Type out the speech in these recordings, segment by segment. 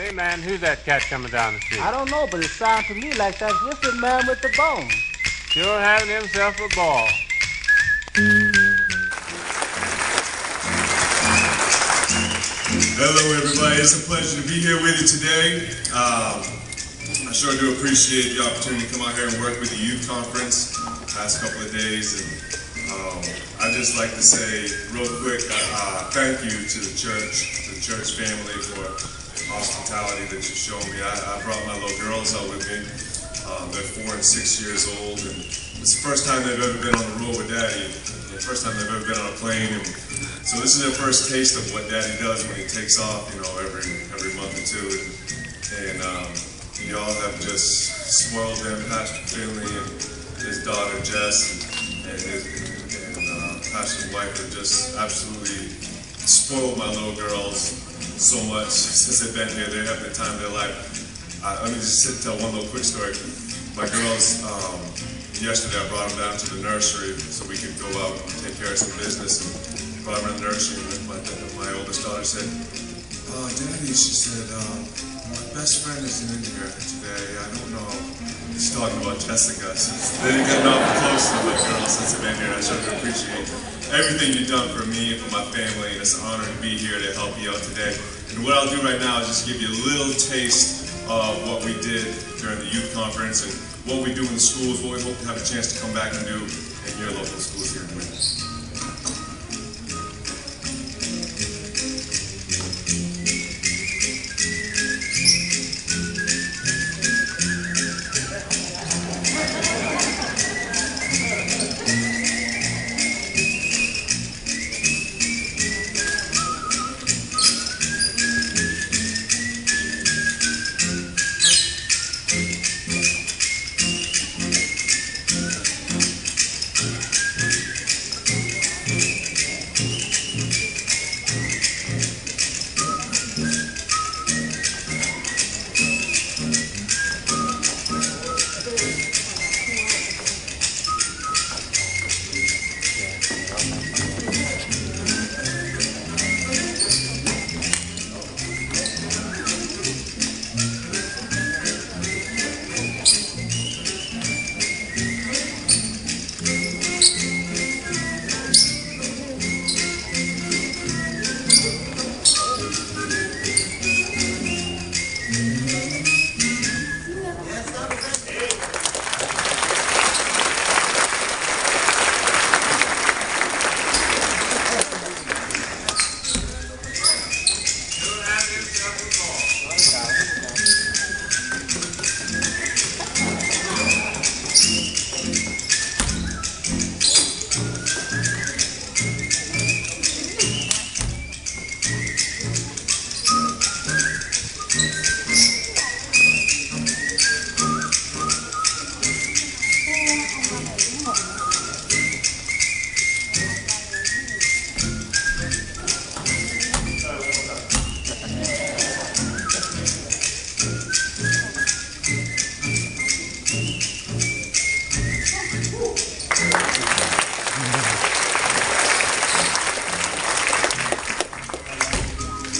Hey, man, who's that cat coming down the street? I don't know, but it sounds to me like that whipping man with the bone. Sure having himself a ball. Hello, everybody. It's a pleasure to be here with you today. I sure do appreciate the opportunity to come out here and work with the youth conference the past couple of days. And I'd just like to say real quick, thank you to the church family for hospitality that you showed me. I brought my little girls out with me. They're 4 and 6 years old, and it's the first time they've ever been on the road with Daddy, and the first time they've ever been on a plane. And so this is their first taste of what Daddy does when he takes off, you know, every month or two. And y'all have just spoiled them, Pastor Finley and his daughter Jess, and Pastor's wife have just absolutely spoiled my little girls so much since they've been here. They're having the time of their life. Let me just tell one little quick story. My girls, yesterday I brought them down to the nursery so we could go out and take care of some business. And brought them in the nursery, and my oldest daughter said, "Oh, Daddy," she said, "my best friend isn't in here today. I don't know." She's talking about Jessica. They didn't get enough close to my girls since they've been here. I sure do appreciate everything you've done for me and for my family, and it's an honor to be here to help you out today. And what I'll do right now is just give you a little taste of what we did during the youth conference and what we do in the schools, what we hope to have a chance to come back and do in your local schools here in Whittier.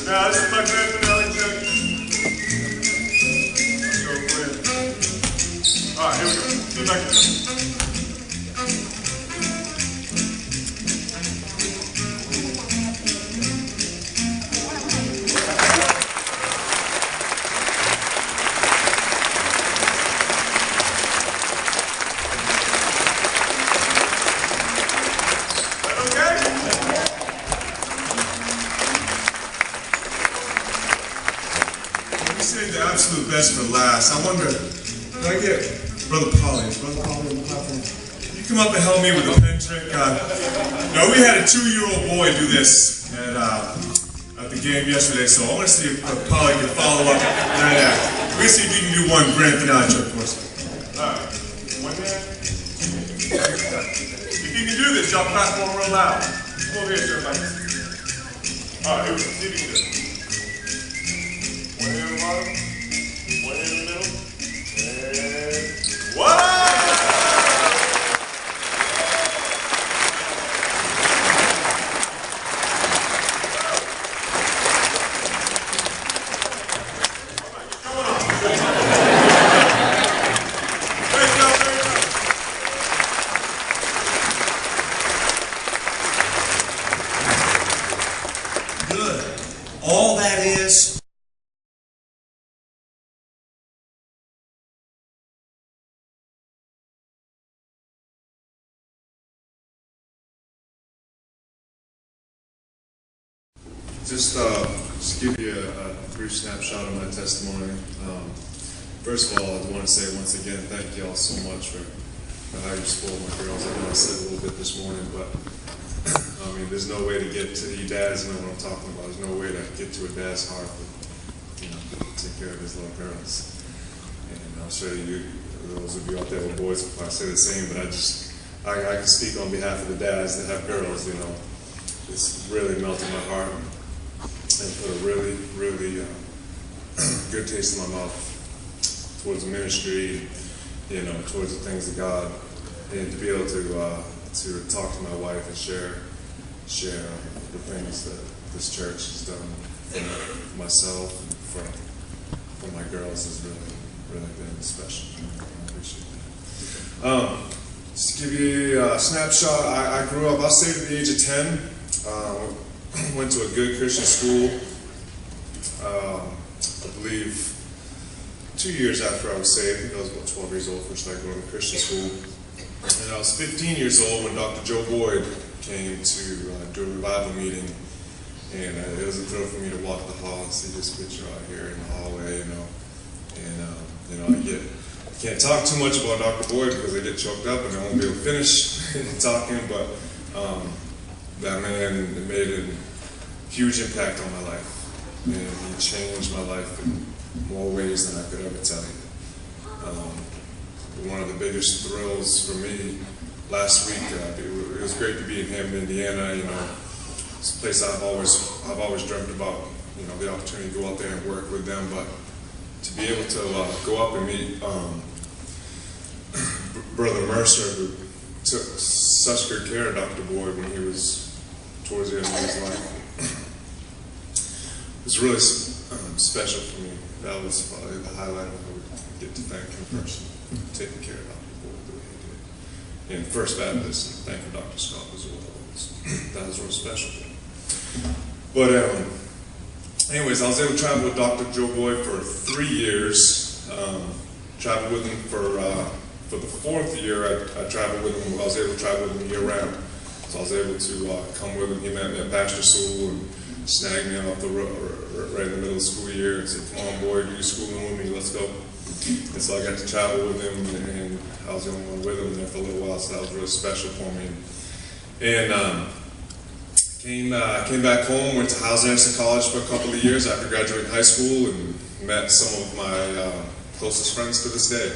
Now, this is my grand finale check. Let's go for it. All right, here we go. See you back here. The absolute best for last. I wonder, can I get Brother Polly on the platform? You come up and help me with a pen trick. We had a 2-year-old boy do this at the game yesterday, so I want to see if Polly can follow up that act. We're going to see if you can do one grand finale trick for us. Alright, one hand. If you can do this, y'all platform real loud. Come over here, sir, Mike. Alright, here we go. See if you can do it. One hand on the bottom, one hand in the middle, and wow! All that is Just give you a brief snapshot of my testimony. First of all, I want to say once again, thank you all so much for how you spoiled my girls. I know I said a little bit this morning, but I mean, there's no way to get to you dads know what I'm talking about. There's no way to get to a dad's heart, but, you know, take care of his little girls. And I'll show you, those of you out there with boys, if I say the same, but I can speak on behalf of the dads that have girls, you know. It's really melted my heart and put a really, really good taste in my mouth towards the ministry, you know, towards the things of God, and to be able to talk to my wife and share the things that this church has done for myself and for my girls has really been special. I appreciate that. Just to give you a snapshot, I grew up, I saved at the age of 10. Went to a good Christian school. I believe 2 years after I was saved, I think I was about 12 years old, first started going to Christian school. And I was 15 years old when Dr. Joe Boyd came to do a revival meeting. And it was a thrill for me to walk the hall and see this picture out here in the hallway, you know. And, you know, I can't talk too much about Dr. Boyd because I get choked up and I won't be able to finish talking, but that man made a huge impact on my life. And he changed my life in more ways than I could ever tell you. One of the biggest thrills for me last week, it was great to be in Hammond, Indiana. You know, it's a place I've always dreamt about. You know, the opportunity to go out there and work with them, but to be able to go up and meet Brother Mercer, who took such good care of Dr. Boyd when he was towards the end of his life. It was really special for me. That was probably the highlight of it. I get to thank him personally, taking care of Dr. Boyd the way he did. And First Baptist, and thank Dr. Scott as well. That was real special. But anyways, I was able to travel with Dr. Joe Boyd for 3 years. Traveled with him for the 4th year. I traveled with him. I was able to travel with him year round. So I was able to come with him. He met me at Pastor School and snagged me off the road right in the middle of the school year and said, "Come on, boy, do schooling with me. Let's go." And so I got to travel with him, and I was the only one with him there for a little while. So that was really special for me. And came back home. Went to Howes Anderson College for a couple of years after graduating high school, and met some of my closest friends to this day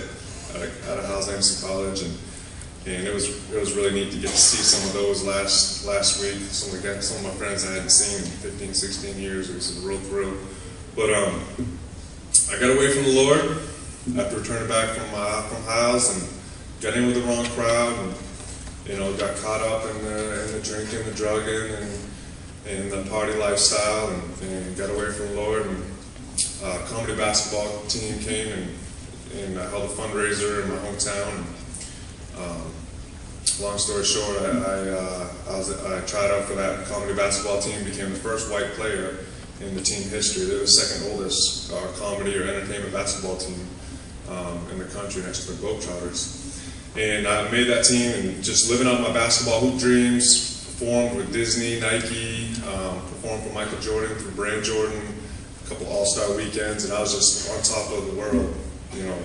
out of Howes Anderson College, and it was really neat to get to see some of those last week. Some of my friends I hadn't seen in 15, 16 years. It was a real thrill. But I got away from the Lord after returning back from Howes and got in with the wrong crowd, and you know, got caught up in the drinking, the drugging, and the party lifestyle, and got away from the Lord. And comedy basketball team came and I held a fundraiser in my hometown. Long story short, I tried out for that comedy basketball team, became the first white player in the team history. They're the second oldest comedy or entertainment basketball team in the country, next to the Globetrotters. And I made that team and just living out my basketball hoop dreams, performed with Disney, Nike, performed for Michael Jordan, for Brand Jordan, a couple all-star weekends, and I was just on top of the world, you know.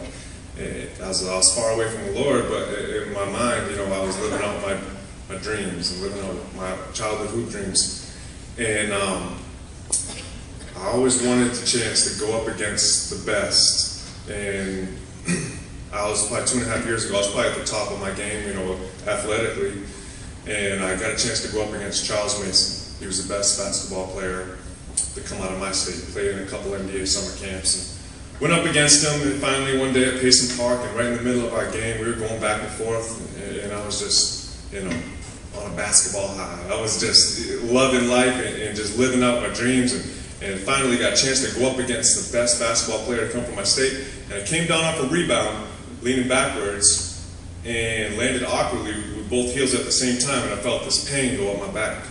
I was far away from the Lord, but in my mind, you know, I was living out my dreams and living out my childhood hoop dreams. And I always wanted the chance to go up against the best. And I was probably 2.5 years ago, I was probably at the top of my game, you know, athletically. And I got a chance to go up against Charles Mason. He was the best basketball player to come out of my state. Played in a couple NBA summer camps. And went up against him, and finally one day at Payson Park, and right in the middle of our game, we were going back and forth, and I was just, you know, on a basketball high. I was just loving life and just living out my dreams, and finally got a chance to go up against the best basketball player to come from my state. And I came down off a rebound, leaning backwards, and landed awkwardly with both heels at the same time, and I felt this pain go up my back.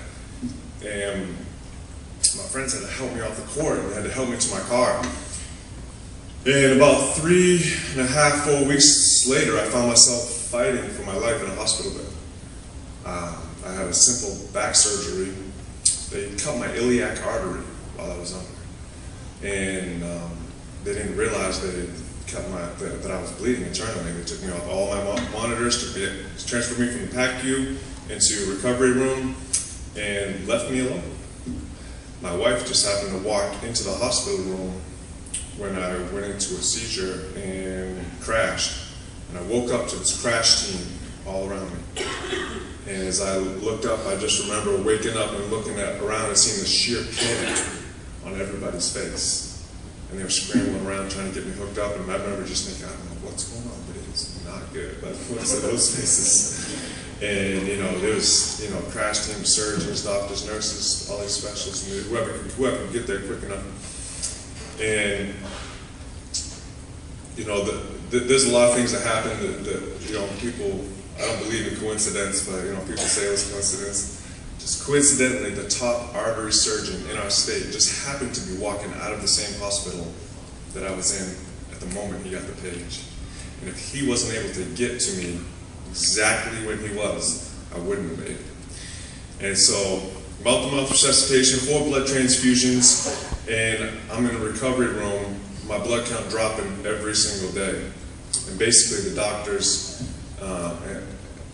And So my friends had to help me off the court and they had to help me to my car. And about 3.5, 4 weeks later, I found myself fighting for my life in a hospital bed. I had a simple back surgery. They cut my iliac artery while I was under. And they didn't realize they cut that I was bleeding internally. They took me off all my monitors, transferred me from the PACU into a recovery room, and left me alone. My wife just happened to walk into the hospital room when I went into a seizure and crashed. And I woke up to this crash team all around me. And as I looked up, I just remember waking up and looking around and seeing the sheer panic on everybody's face. And they were scrambling around trying to get me hooked up, and I remember just thinking, I don't know what's going on, but it's not good. But what's in those faces? And there was crash team surgeons, doctors, nurses, all these specialists, and whoever could get there quick enough. And there's a lot of things that happen that people. I don't believe in coincidence, but people say it was coincidence. Just coincidentally, the top artery surgeon in our state just happened to be walking out of the same hospital that I was in at the moment he got the page. And if he wasn't able to get to me exactly when he was, I wouldn't have made it. And so, mouth-to-mouth resuscitation, 4 blood transfusions, and I'm in a recovery room, my blood count dropping every single day. And basically the doctors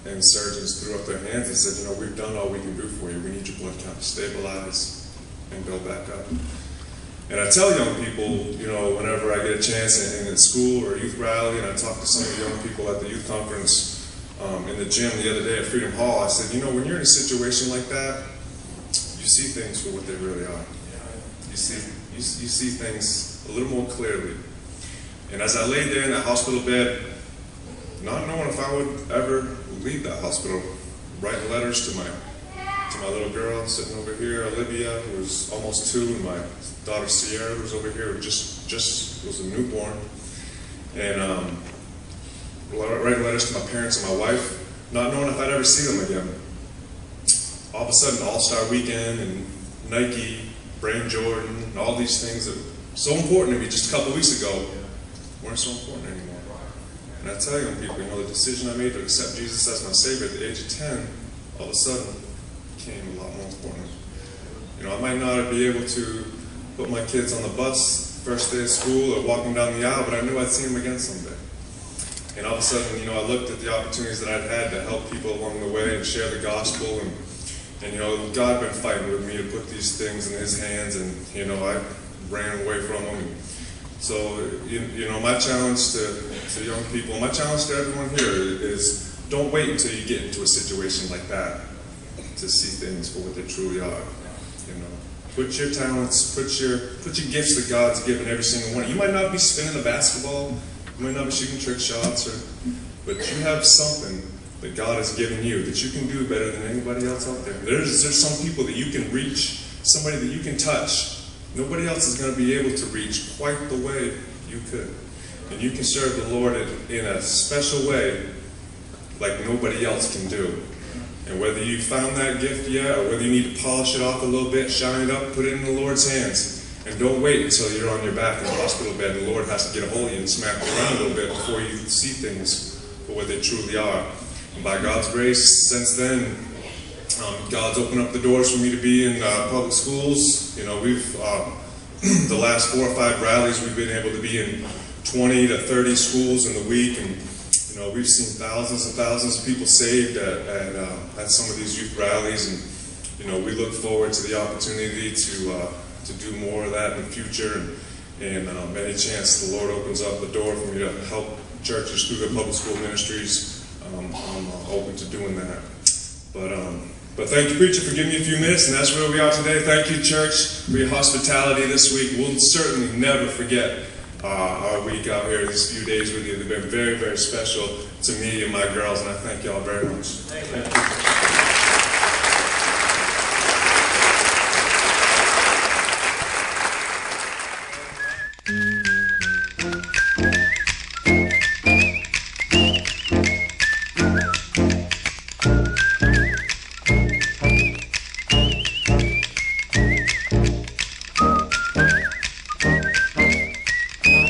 and surgeons threw up their hands and said, we've done all we can do for you. We need your blood count to stabilize and build back up. And I tell young people, whenever I get a chance in school or youth rally, and I talk to some of the young people at the youth conference in the gym the other day at Freedom Hall, I said, when you're in a situation like that, you see things for what they really are. You see things a little more clearly. And as I laid there in that hospital bed, not knowing if I would ever leave that hospital, writing letters to my little girl sitting over here, Olivia, who was almost 2, and my daughter Sierra, who was over here, who just was a newborn, and writing letters to my parents and my wife, not knowing if I'd ever see them again. All of a sudden, All-Star Weekend and Nike, Brain Jordan, and all these things that were so important to me just a couple weeks ago weren't so important anymore. And I tell young people, the decision I made to accept Jesus as my Savior at the age of 10, all of a sudden, became a lot more important. I might not be able to put my kids on the bus first day of school or walk them down the aisle, but I knew I'd see them again someday. And all of a sudden, I looked at the opportunities that I'd had to help people along the way and share the gospel, and God had been fighting with me to put these things in His hands, and I ran away from them. So, my challenge to young people, my challenge to everyone here is don't wait until you get into a situation like that to see things for what they truly are. Put your talents, put your gifts that God's given every single one. You might not be spinning the basketball, you might not be shooting trick shots, but you have something that God has given you that you can do better than anybody else out there. There's some people that you can reach, somebody that you can touch. Nobody else is going to be able to reach quite the way you could. And you can serve the Lord in a special way like nobody else can do. And whether you found that gift yet, or whether you need to polish it off a little bit, shine it up, put it in the Lord's hands. And don't wait until you're on your back in the hospital bed and the Lord has to get a hold of you and smack you around a little bit before you see things for what they truly are. And by God's grace, since then, God's opened up the doors for me to be in public schools. We've the last 4 or 5 rallies, we've been able to be in 20 to 30 schools in the week, and we've seen thousands and thousands of people saved at some of these youth rallies, and we look forward to the opportunity to do more of that in the future, and any chance the Lord opens up the door for me to help churches through their public school ministries, I'm open to doing that. But thank you, preacher, for giving me a few minutes, and that's where we are today. Thank you, church, for your hospitality this week. We'll certainly never forget our week out here, these few days with you. They've been very, very special to me and my girls, and I thank y'all very much. Thank you.